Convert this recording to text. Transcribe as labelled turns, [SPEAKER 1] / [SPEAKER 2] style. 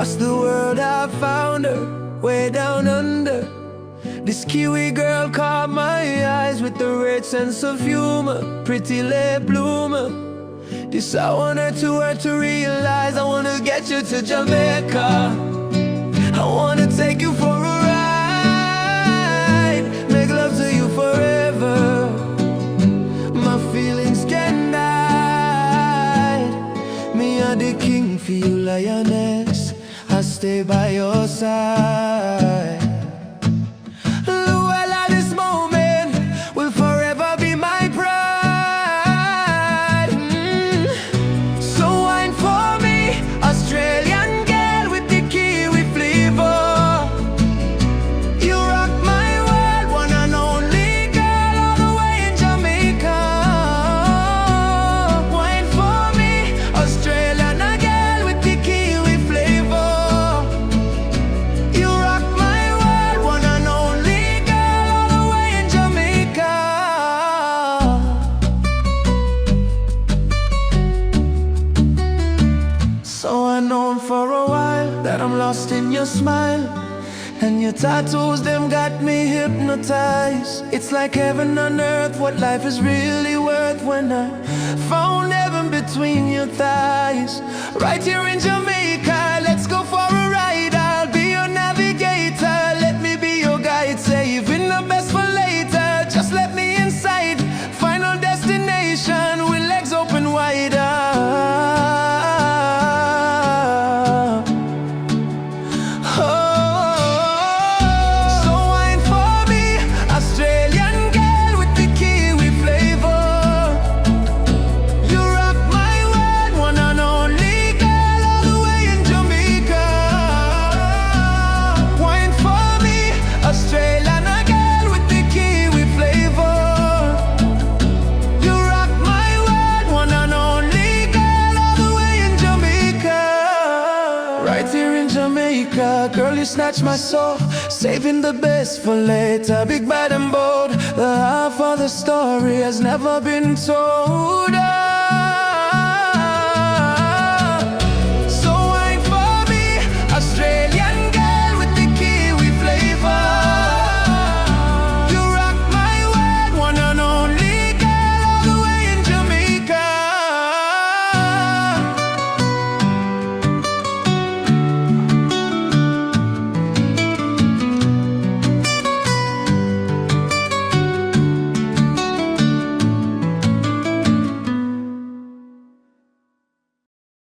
[SPEAKER 1] Across the world I found her, way down under. This Kiwi girl caught my eyes with the red sense of humor. Pretty late bloomer. This I want her to realize. I wanna get you to Jamaica. I wanna take you for a ride, make love to you forever. My feelings can hide. Me are the king for you, lioness. I stay by your side. Well, at this moment will forever be my pride. So wine for me, Australian girl with the Kiwi flavor. You rock my world, one and only girl all the way in Jamaica. Wine for me, Australian girl with the Kiwi flavor. You rock my world, one and only girl all the way in Jamaica. So I known for a while that I'm lost in your smile, and your tattoos, them got me hypnotized. It's like heaven on earth, what life is really worth, when I found heaven between your thighs. Right here in Jamaica, let's go for a ride. I'll be your navigator, let me be your guide. Saving the best for later, just let me inside. Final destination with legs open wider. So wine for me, Australian girl with the Kiwi flavor. You rock my world, one and only girl all the way in Jamaica. Wine for me, Australian girl with the Kiwi flavor. You rock my world, one and only girl all the way in Jamaica. Right here in Jamaica, girl, you snatch my soul, saving the best for later. Big bad and bold, the half of the story has never been told.